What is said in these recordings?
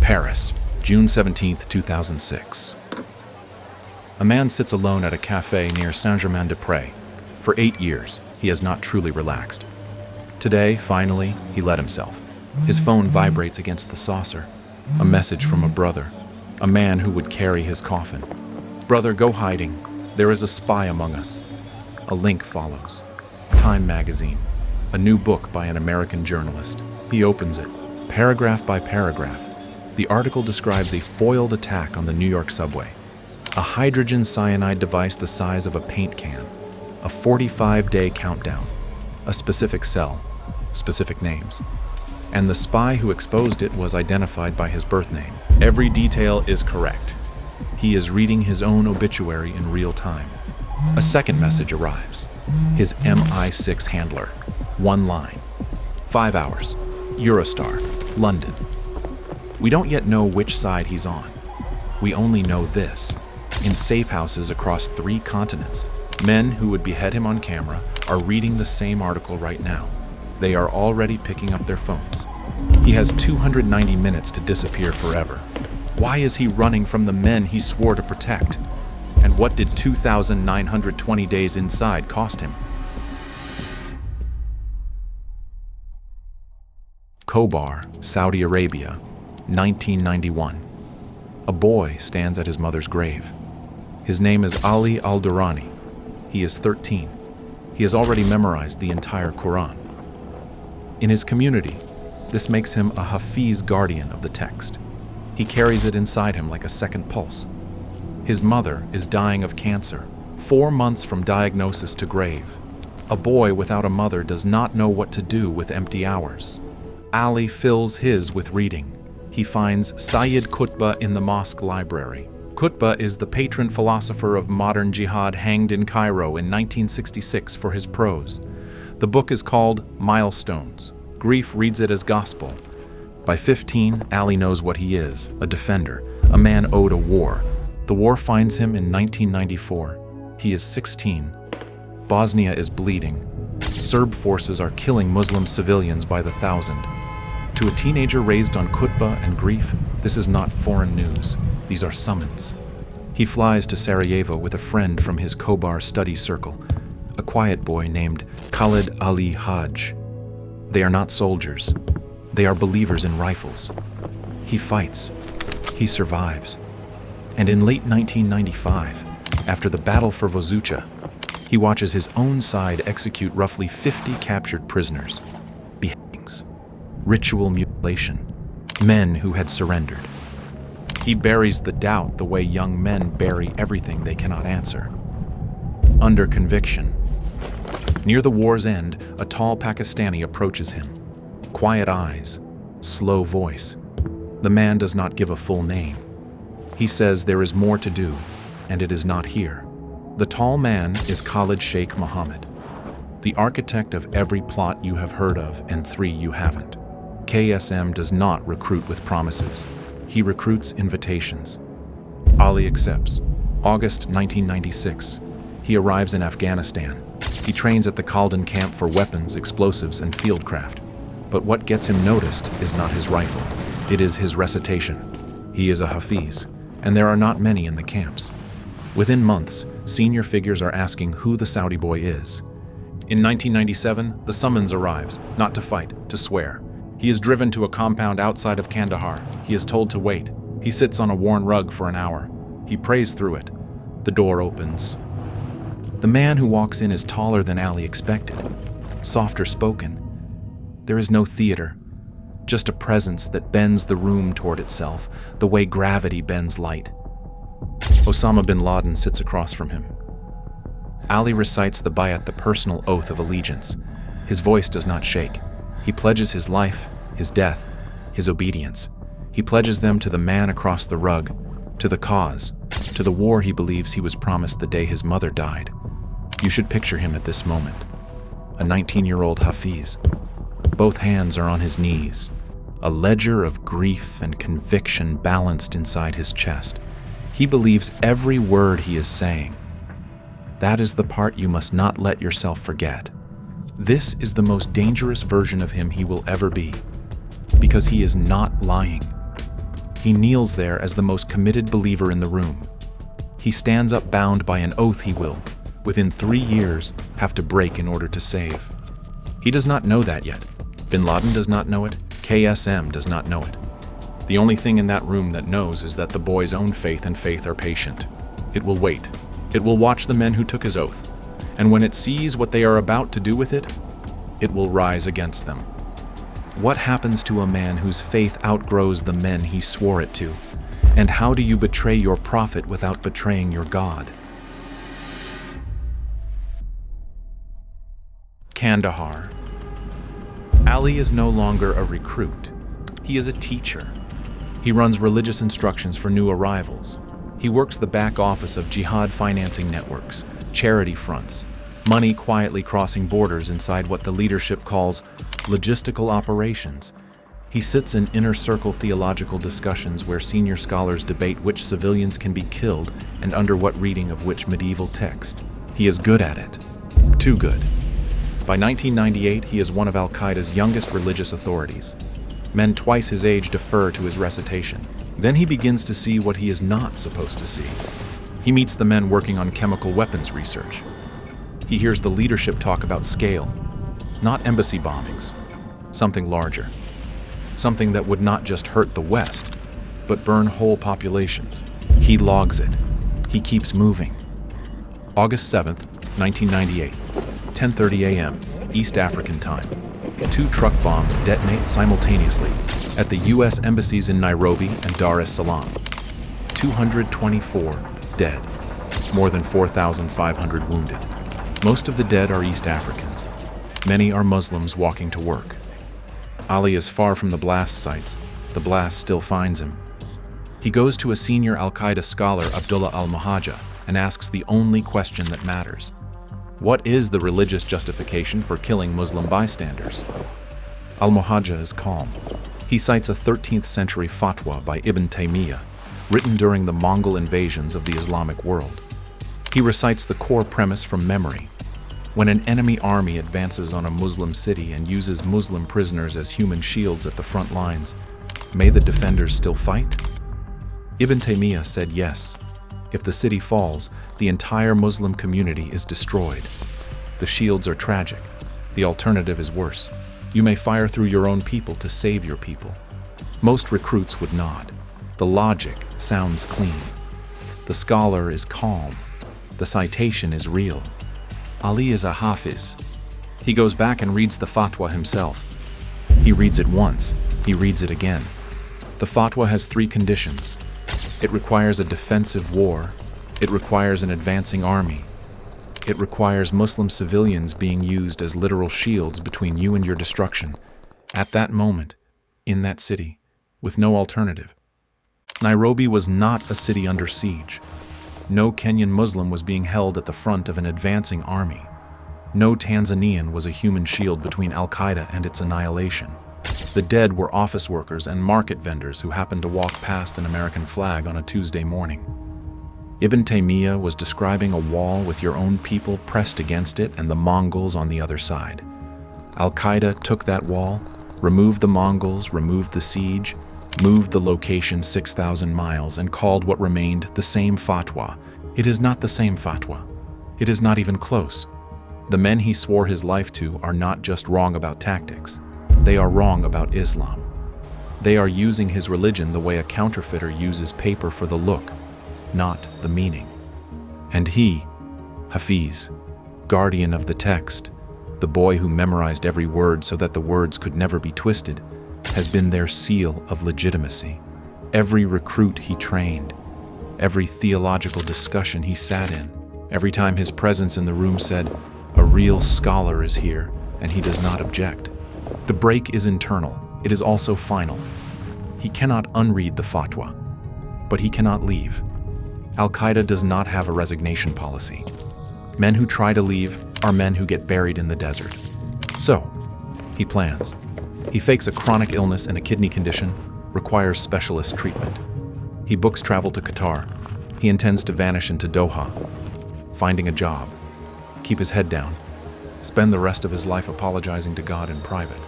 Paris, June 17, 2006. A man sits alone at a cafe near Saint-Germain-des-Prés. For 8 years, he has not truly relaxed. Today, finally, he let himself. His phone vibrates against the saucer. A message from a brother, a man who would carry his coffin. "Brother, go hiding. There is a spy among us." A link follows. Time magazine, a new book by an American journalist. He opens it, paragraph by paragraph. The article describes a foiled attack on the New York subway. A hydrogen cyanide device the size of a paint can. A 45-day countdown. A specific cell. Specific names. And the spy who exposed it was identified by his birth name. Every detail is correct. He is reading his own obituary in real time. A second message arrives. His MI6 handler. One line. 5 hours. Eurostar. London. We don't yet know which side he's on. We only know this. In safe houses across 3 continents, men who would behead him on camera are reading the same article right now. They are already picking up their phones. He has 290 minutes to disappear forever. Why is he running from the men he swore to protect? And what did 2,920 days inside cost him? Khobar, Saudi Arabia, 1991. A boy stands at his mother's grave. His name is Ali al-Durrani. He is 13. He has already memorized the entire Quran. In his community, this makes him a Hafiz guardian of the text. He carries it inside him like a second pulse. His mother is dying of cancer, 4 months from diagnosis to grave. A boy without a mother does not know what to do with empty hours. Ali fills his with reading. He finds Sayyid Qutb in the mosque library. Qutb is the patron philosopher of modern jihad hanged in Cairo in 1966 for his prose. The book is called Milestones. Grief reads it as gospel. By 15, Ali knows what he is, a defender, a man owed a war. The war finds him in 1994. He is 16. Bosnia is bleeding. Serb forces are killing Muslim civilians by the thousand. To a teenager raised on Qutb and grief, this is not foreign news. These are summons. He flies to Sarajevo with a friend from his Khobar study circle, a quiet boy named Khalid Ali Haj. They are not soldiers. They are believers in rifles. He fights. He survives. And in late 1995, after the battle for Vozucha, he watches his own side execute roughly 50 captured prisoners. Beheadings. Ritual mutilation. Men who had surrendered. He buries the doubt the way young men bury everything they cannot answer. Under conviction. Near the war's end, a tall Pakistani approaches him. Quiet eyes, slow voice. The man does not give a full name. He says there is more to do, and it is not here. The tall man is Khalid Sheikh Mohammed, the architect of every plot you have heard of and 3 you haven't. KSM does not recruit with promises. He recruits invitations. Ali accepts. August 1996. He arrives in Afghanistan. He trains at the Khaldan camp for weapons, explosives, and fieldcraft. But what gets him noticed is not his rifle. It is his recitation. He is a Hafiz, and there are not many in the camps. Within months, senior figures are asking who the Saudi boy is. In 1997, the summons arrives, not to fight, to swear. He is driven to a compound outside of Kandahar. He is told to wait. He sits on a worn rug for an hour. He prays through it. The door opens. The man who walks in is taller than Ali expected, softer spoken. There is no theater, just a presence that bends the room toward itself, the way gravity bends light. Osama bin Laden sits across from him. Ali recites the bayat, the personal oath of allegiance. His voice does not shake. He pledges his life, his death, his obedience. He pledges them to the man across the rug, to the cause, to the war he believes he was promised the day his mother died. You should picture him at this moment. A 19-year-old Hafiz. Both hands are on his knees. A ledger of grief and conviction balanced inside his chest. He believes every word he is saying. That is the part you must not let yourself forget. This is the most dangerous version of him he will ever be, because he is not lying. He kneels there as the most committed believer in the room. He stands up bound by an oath he will, within 3 years, have to break in order to save. He does not know that yet. Bin Laden does not know it. KSM does not know it. The only thing in that room that knows is that the boy's own faith and faith are patient. It will wait. It will watch the men who took his oath. And when it sees what they are about to do with it, it will rise against them. What happens to a man whose faith outgrows the men he swore it to? And how do you betray your prophet without betraying your God? Kandahar. Ali is no longer a recruit. He is a teacher. He runs religious instructions for new arrivals. He works the back office of jihad financing networks, charity fronts, money quietly crossing borders inside what the leadership calls logistical operations. He sits in inner circle theological discussions where senior scholars debate which civilians can be killed and under what reading of which medieval text. He is good at it. Too good. By 1998, he is one of Al-Qaeda's youngest religious authorities. Men twice his age defer to his recitation. Then he begins to see what he is not supposed to see. He meets the men working on chemical weapons research. He hears the leadership talk about scale, not embassy bombings, something larger. Something that would not just hurt the West, but burn whole populations. He logs it. He keeps moving. August 7th, 1998, 10:30 a.m., East African time. 2 truck bombs detonate simultaneously at the U.S. embassies in Nairobi and Dar es Salaam. 224 dead. More than 4,500 wounded. Most of the dead are East Africans. Many are Muslims walking to work. Ali is far from the blast sites. The blast still finds him. He goes to a senior Al-Qaeda scholar, Abdullah al-Muhajja, and asks the only question that matters. What is the religious justification for killing Muslim bystanders? Al-Muhajja is calm. He cites a 13th century fatwa by Ibn Taymiyyah, written during the Mongol invasions of the Islamic world. He recites the core premise from memory. When an enemy army advances on a Muslim city and uses Muslim prisoners as human shields at the front lines, may the defenders still fight? Ibn Taymiyyah said yes. If the city falls, the entire Muslim community is destroyed. The shields are tragic. The alternative is worse. You may fire through your own people to save your people. Most recruits would nod. The logic sounds clean. The scholar is calm. The citation is real. Ali is a hafiz. He goes back and reads the fatwa himself. He reads it once. He reads it again. The fatwa has 3 conditions. It requires a defensive war. It requires an advancing army. It requires Muslim civilians being used as literal shields between you and your destruction, at that moment, in that city, with no alternative. Nairobi was not a city under siege. No Kenyan Muslim was being held at the front of an advancing army. No Tanzanian was a human shield between Al-Qaeda and its annihilation. The dead were office workers and market vendors who happened to walk past an American flag on a Tuesday morning. Ibn Taymiyyah was describing a wall with your own people pressed against it and the Mongols on the other side. Al-Qaeda took that wall, removed the Mongols, removed the siege, moved the location 6,000 miles and called what remained the same fatwa. It is not the same fatwa. It is not even close. The men he swore his life to are not just wrong about tactics. They are wrong about Islam. They are using his religion the way a counterfeiter uses paper for the look, not the meaning. And he, Hafiz, guardian of the text, the boy who memorized every word so that the words could never be twisted, has been their seal of legitimacy. Every recruit he trained, every theological discussion he sat in, every time his presence in the room said, "A real scholar is here," and he does not object. The break is internal. It is also final. He cannot unread the fatwa, but he cannot leave. Al-Qaeda does not have a resignation policy. Men who try to leave are men who get buried in the desert. So, he plans. He fakes a chronic illness and a kidney condition, requires specialist treatment. He books travel to Qatar. He intends to vanish into Doha, finding a job, keep his head down, spend the rest of his life apologizing to God in private.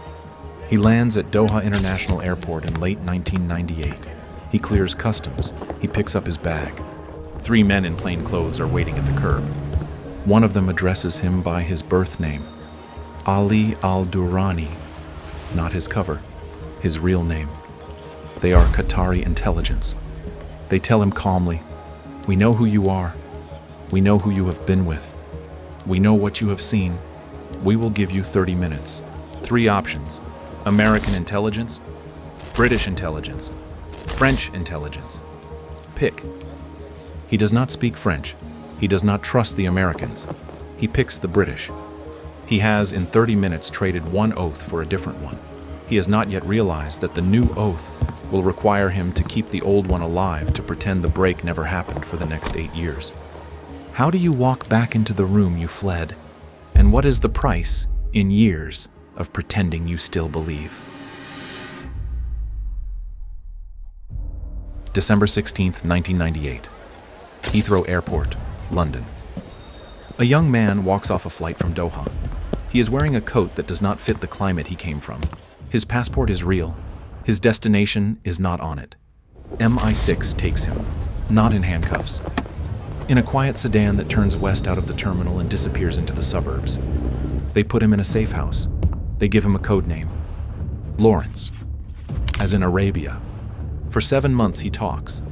He lands at Doha International Airport in late 1998. He clears customs. He picks up his bag. 3 men in plain clothes are waiting at the curb. One of them addresses him by his birth name, Ali al-Durrani, not his cover, his real name. They are Qatari intelligence. They tell him calmly, "We know who you are. We know who you have been with. We know what you have seen. We will give you 30 minutes. 3 options: American intelligence, British intelligence, French intelligence. Pick." He does not speak French. He does not trust the Americans. He picks the British. He has, in 30 minutes, traded one oath for a different one. He has not yet realized that the new oath will require him to keep the old one alive to pretend the break never happened for the next 8 years. How do you walk back into the room you fled? And what is the price, in years, of pretending you still believe? December 16th, 1998. Heathrow Airport, London. A young man walks off a flight from Doha. He is wearing a coat that does not fit the climate he came from. His passport is real. His destination is not on it. MI6 takes him, not in handcuffs. In a quiet sedan that turns west out of the terminal and disappears into the suburbs. They put him in a safe house. They give him a code name, Lawrence, as in Arabia. For 7 months he talks.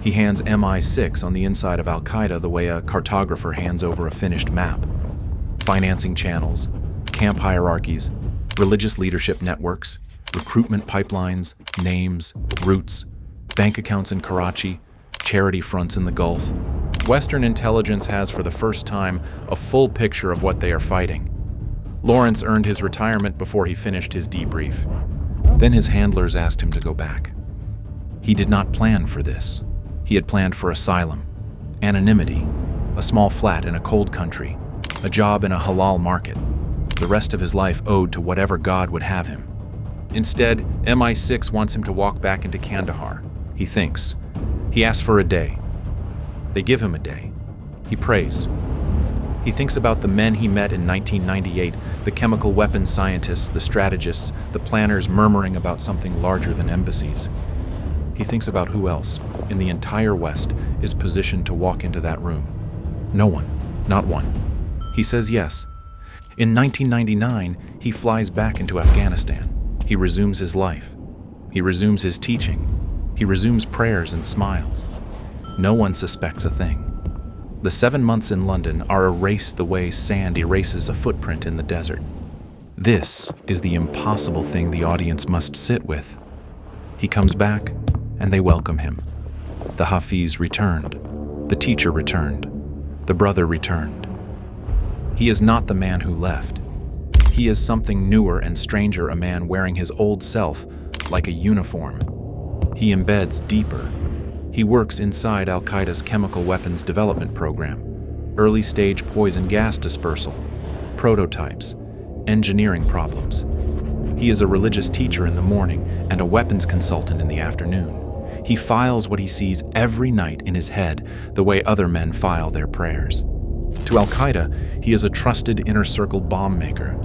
He hands MI6 on the inside of Al-Qaeda the way a cartographer hands over a finished map. Financing channels, camp hierarchies, religious leadership networks, recruitment pipelines, names, routes, bank accounts in Karachi, charity fronts in the Gulf. Western intelligence has, for the first time, a full picture of what they are fighting. Lawrence earned his retirement before he finished his debrief. Then his handlers asked him to go back. He did not plan for this. He had planned for asylum, anonymity, a small flat in a cold country, a job in a halal market, the rest of his life owed to whatever God would have him. Instead, MI6 wants him to walk back into Kandahar. He thinks. He asks for a day. They give him a day. He prays. He thinks about the men he met in 1998, the chemical weapons scientists, the strategists, the planners murmuring about something larger than embassies. He thinks about who else, in the entire West, is positioned to walk into that room. No one, not one. He says yes. In 1999, he flies back into Afghanistan. He resumes his life. He resumes his teaching. He resumes prayers and smiles. No one suspects a thing. The 7 months in London are erased the way sand erases a footprint in the desert. This is the impossible thing the audience must sit with. He comes back, and they welcome him. The Hafiz returned. The teacher returned. The brother returned. He is not the man who left. He is something newer and stranger, a man wearing his old self like a uniform. He embeds deeper. He works inside Al-Qaeda's chemical weapons development program, early-stage poison gas dispersal, prototypes, engineering problems. He is a religious teacher in the morning and a weapons consultant in the afternoon. He files what he sees every night in his head the way other men file their prayers. To Al-Qaeda, he is a trusted inner-circle bomb maker.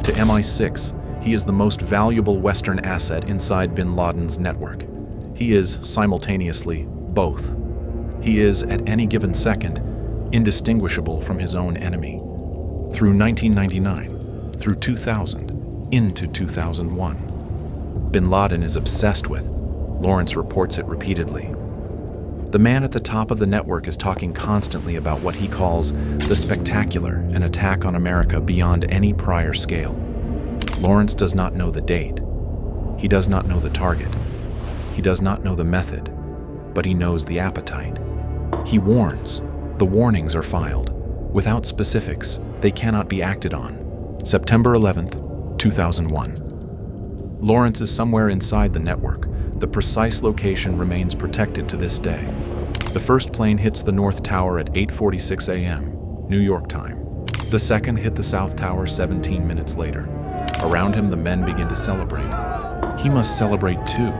To MI6, he is the most valuable Western asset inside bin Laden's network. He is, simultaneously, both. He is, at any given second, indistinguishable from his own enemy. Through 1999, through 2000, into 2001. Bin Laden is obsessed with. Lawrence reports it repeatedly. The man at the top of the network is talking constantly about what he calls the spectacular, an attack on America beyond any prior scale. Lawrence does not know the date. He does not know the target. He does not know the method, but he knows the appetite. He warns. The warnings are filed. Without specifics, they cannot be acted on. September 11th, 2001. Lawrence is somewhere inside the network. The precise location remains protected to this day. The first plane hits the North Tower at 8:46 a.m., New York time. The second hit the South Tower 17 minutes later. Around him, the men begin to celebrate. He must celebrate too.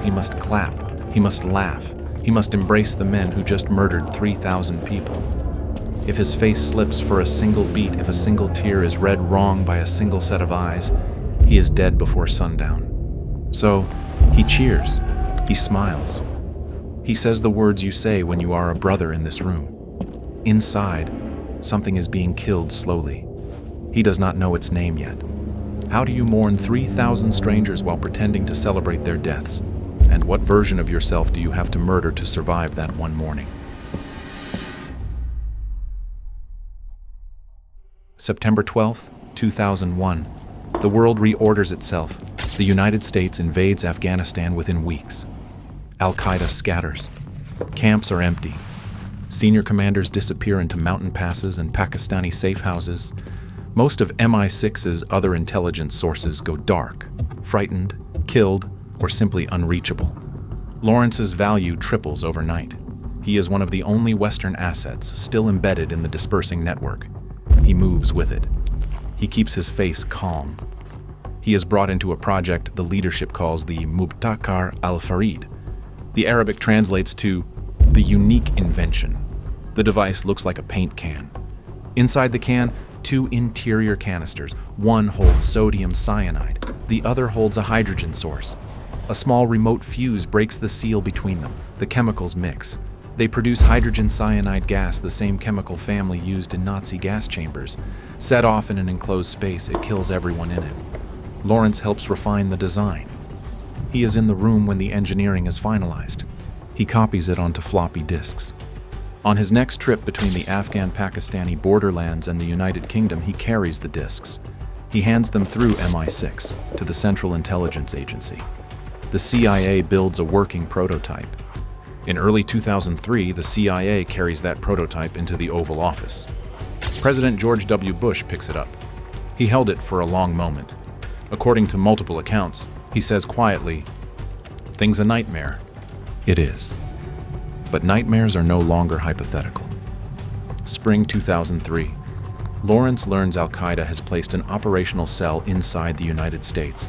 He must clap. He must laugh. He must embrace the men who just murdered 3,000 people. If his face slips for a single beat, if a single tear is read wrong by a single set of eyes, he is dead before sundown. So, he cheers. He smiles. He says the words you say when you are a brother in this room. Inside, something is being killed slowly. He does not know its name yet. How do you mourn 3,000 strangers while pretending to celebrate their deaths? And what version of yourself do you have to murder to survive that one morning? September 12th, 2001. The world reorders itself. The United States invades Afghanistan within weeks. Al-Qaeda scatters. Camps are empty. Senior commanders disappear into mountain passes and Pakistani safe houses. Most of MI6's other intelligence sources go dark, frightened, killed, or simply unreachable. Lawrence's value triples overnight. He is one of the only Western assets still embedded in the dispersing network. He moves with it. He keeps his face calm. He is brought into a project the leadership calls the Mubtakar al-Farid. The Arabic translates to the unique invention. The device looks like a paint can. Inside the can, 2 interior canisters. One holds sodium cyanide. The other holds a hydrogen source. A small remote fuse breaks the seal between them. The chemicals mix. They produce hydrogen cyanide gas, the same chemical family used in Nazi gas chambers. Set off in an enclosed space, it kills everyone in it. Lawrence helps refine the design. He is in the room when the engineering is finalized. He copies it onto floppy disks. On his next trip between the Afghan-Pakistani borderlands and the United Kingdom, he carries the disks. He hands them through MI6 to the Central Intelligence Agency. The CIA builds a working prototype. In early 2003, the CIA carries that prototype into the Oval Office. President George W. Bush picks it up. He held it for a long moment. According to multiple accounts, he says quietly, "Thing's a nightmare." It is. But nightmares are no longer hypothetical. Spring 2003. Lawrence learns Al-Qaeda has placed an operational cell inside the United States.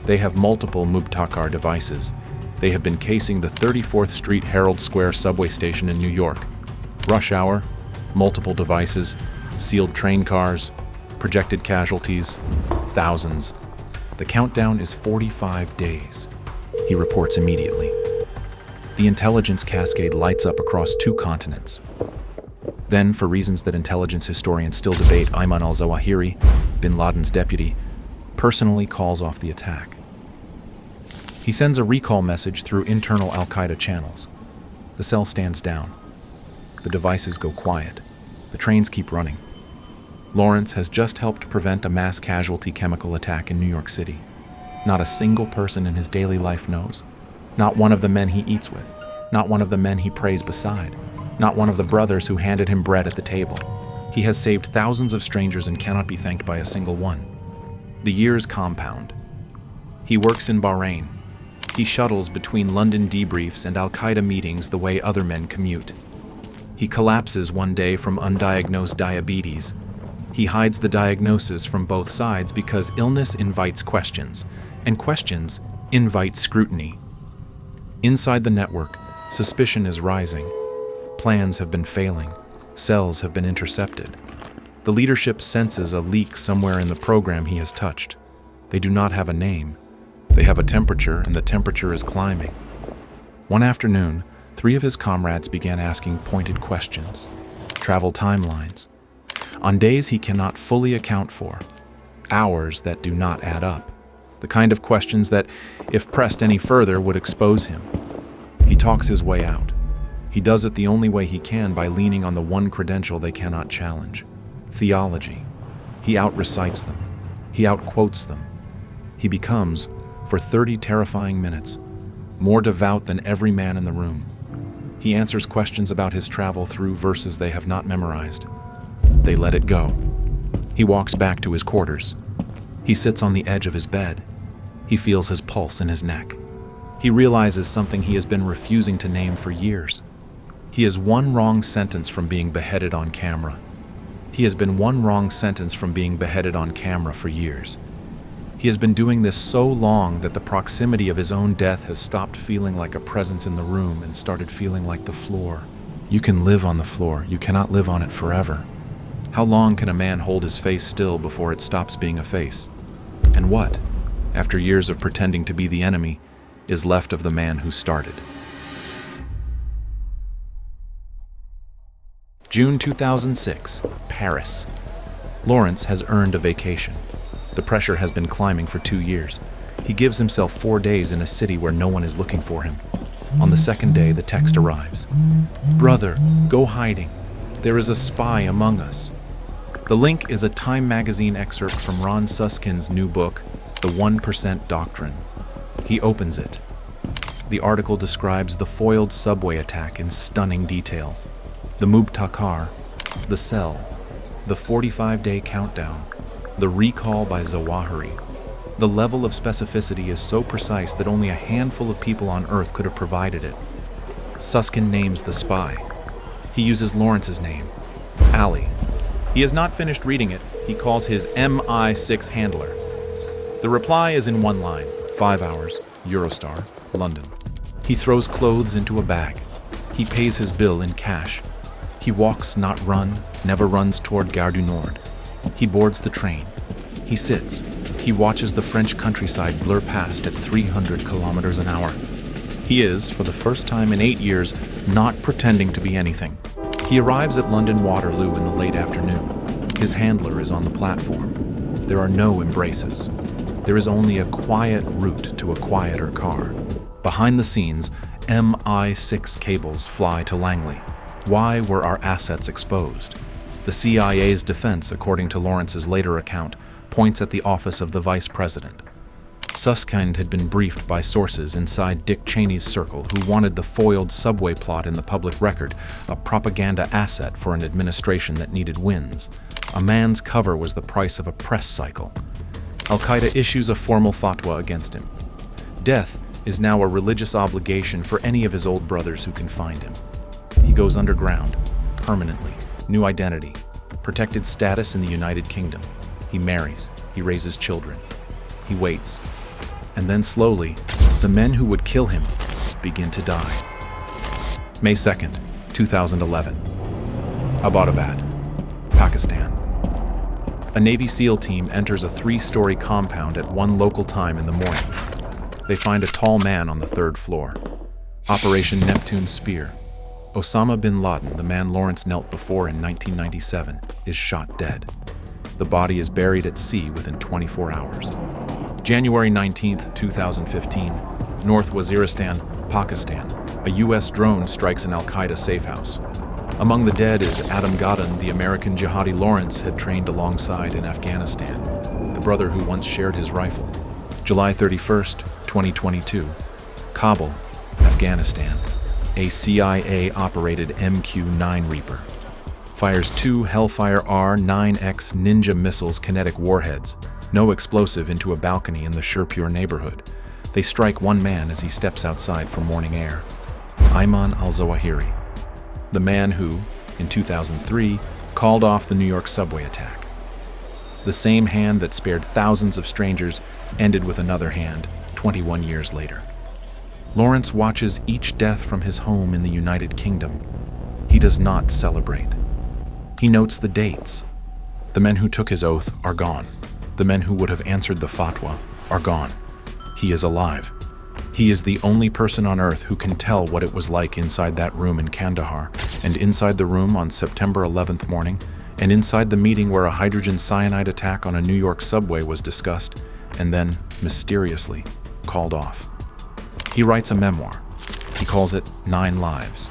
They have multiple Mubtakar devices. They have been casing the 34th Street Herald Square subway station in New York. Rush hour, multiple devices, sealed train cars, projected casualties, thousands. The countdown is 45 days. He reports immediately. The intelligence cascade lights up across 2 continents. Then, for reasons that intelligence historians still debate, Aimen al-Zawahiri, bin Laden's deputy, personally calls off the attack. He sends a recall message through internal Al-Qaeda channels. The cell stands down. The devices go quiet. The trains keep running. Lawrence has just helped prevent a mass casualty chemical attack in New York City. Not a single person in his daily life knows. Not one of the men he eats with. Not one of the men he prays beside. Not one of the brothers who handed him bread at the table. He has saved thousands of strangers and cannot be thanked by a single one. The years compound. He works in Bahrain. He shuttles between London debriefs and Al-Qaeda meetings the way other men commute. He collapses one day from undiagnosed diabetes. He hides the diagnosis from both sides because illness invites questions, and questions invite scrutiny. Inside the network, suspicion is rising. Plans have been failing. Cells have been intercepted. The leadership senses a leak somewhere in the program he has touched. They do not have a name. They have a temperature, and the temperature is climbing. One afternoon, 3 of his comrades began asking pointed questions. Travel timelines. On days he cannot fully account for. Hours that do not add up. The kind of questions that, if pressed any further, would expose him. He talks his way out. He does it the only way he can by leaning on the one credential they cannot challenge: theology. He out-recites them. He out-quotes them. He becomes, for 30 terrifying minutes, more devout than every man in the room. He answers questions about his travel through verses they have not memorized. They let it go. He walks back to his quarters. He sits on the edge of his bed. He feels his pulse in his neck. He realizes something he has been refusing to name for years. He is one wrong sentence from being beheaded on camera. He has been one wrong sentence from being beheaded on camera for years. He has been doing this so long that the proximity of his own death has stopped feeling like a presence in the room and started feeling like the floor. You can live on the floor. You cannot live on it forever. How long can a man hold his face still before it stops being a face? And what? After years of pretending to be the enemy, is left of the man who started. June 2006, Paris. Lawrence has earned a vacation. The pressure has been climbing for 2 years. He gives himself 4 days in a city where no one is looking for him. On the second day, the text arrives. "Brother, go hiding. There is a spy among us." The link is a Time magazine excerpt from Ron Susskind's new book, The 1% Doctrine. He opens it. The article describes the foiled subway attack in stunning detail. The Mubtakar, the cell, the 45-day countdown, the recall by Zawahiri. The level of specificity is so precise that only a handful of people on Earth could have provided it. Susskind names the spy. He uses Lawrence's name, Ali. He has not finished reading it. He calls his MI6 handler. The reply is in one line, 5 hours, Eurostar, London. He throws clothes into a bag. He pays his bill in cash. He walks, not run, never runs toward Gare du Nord. He boards the train. He sits. He watches the French countryside blur past at 300 kilometers an hour. He is, for the first time in 8 years, not pretending to be anything. He arrives at London Waterloo in the late afternoon. His handler is on the platform. There are no embraces. There is only a quiet route to a quieter car. Behind the scenes, MI6 cables fly to Langley. Why were our assets exposed? The CIA's defense, according to Lawrence's later account, points at the office of the vice president. Susskind had been briefed by sources inside Dick Cheney's circle who wanted the foiled subway plot in the public record, a propaganda asset for an administration that needed wins. A man's cover was the price of a press cycle. Al-Qaeda issues a formal fatwa against him. Death is now a religious obligation for any of his old brothers who can find him. He goes underground, permanently, new identity, protected status in the United Kingdom. He marries, he raises children, he waits. And then slowly, the men who would kill him begin to die. May 2nd, 2011. Abbottabad, Pakistan. A Navy SEAL team enters a 3-story compound at one local time in the morning. They find a tall man on the 3rd floor. Operation Neptune Spear. Osama bin Laden, the man Lawrence knelt before in 1997, is shot dead. The body is buried at sea within 24 hours. January 19, 2015, North Waziristan, Pakistan. A U.S. drone strikes an Al-Qaeda safe house. Among the dead is Adam Gaddan, the American jihadi Lawrence had trained alongside in Afghanistan, the brother who once shared his rifle. July 31, 2022, Kabul, Afghanistan. A CIA-operated MQ-9 Reaper fires 2 Hellfire R-9X Ninja missiles kinetic warheads, no explosive, into a balcony in the Sherpur neighborhood. They strike one man as he steps outside for morning air. Ayman al-Zawahiri, the man who, in 2003, called off the New York subway attack. The same hand that spared thousands of strangers ended with another hand 21 years later. Lawrence watches each death from his home in the United Kingdom. He does not celebrate. He notes the dates. The men who took his oath are gone. The men who would have answered the fatwa are gone. He is alive. He is the only person on Earth who can tell what it was like inside that room in Kandahar, and inside the room on September 11th morning, and inside the meeting where a hydrogen cyanide attack on a New York subway was discussed, and then, mysteriously, called off. He writes a memoir. He calls it 9 Lives.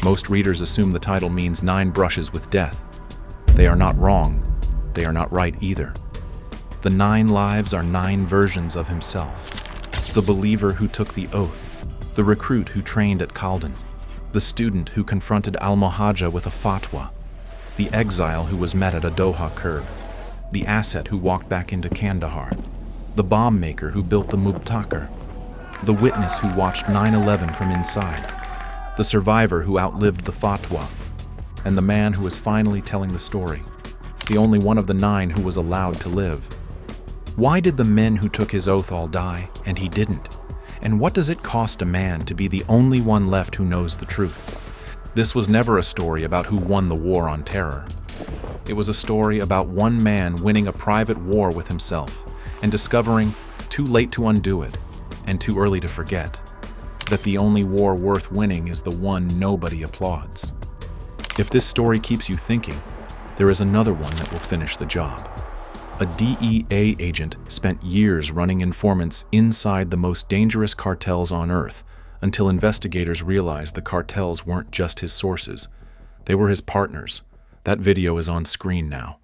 Most readers assume the title means 9 brushes with death. They are not wrong. They are not right either. The 9 lives are 9 versions of himself. The believer who took the oath, the recruit who trained at Khaldan, the student who confronted al-Muhajja with a fatwa, the exile who was met at a Doha curb, the asset who walked back into Kandahar, the bomb maker who built the Mubtakar, the witness who watched 9/11 from inside, the survivor who outlived the fatwa, and the man who was finally telling the story, the only one of the 9 who was allowed to live. Why did the men who took his oath all die, and he didn't? And what does it cost a man to be the only one left who knows the truth? This was never a story about who won the war on terror. It was a story about one man winning a private war with himself and discovering, too late to undo it, and too early to forget that the only war worth winning is the one nobody applauds. If this story keeps you thinking, there is another one that will finish the job. A DEA agent spent years running informants inside the most dangerous cartels on Earth until investigators realized the cartels weren't just his sources. They were his partners. That video is on screen now.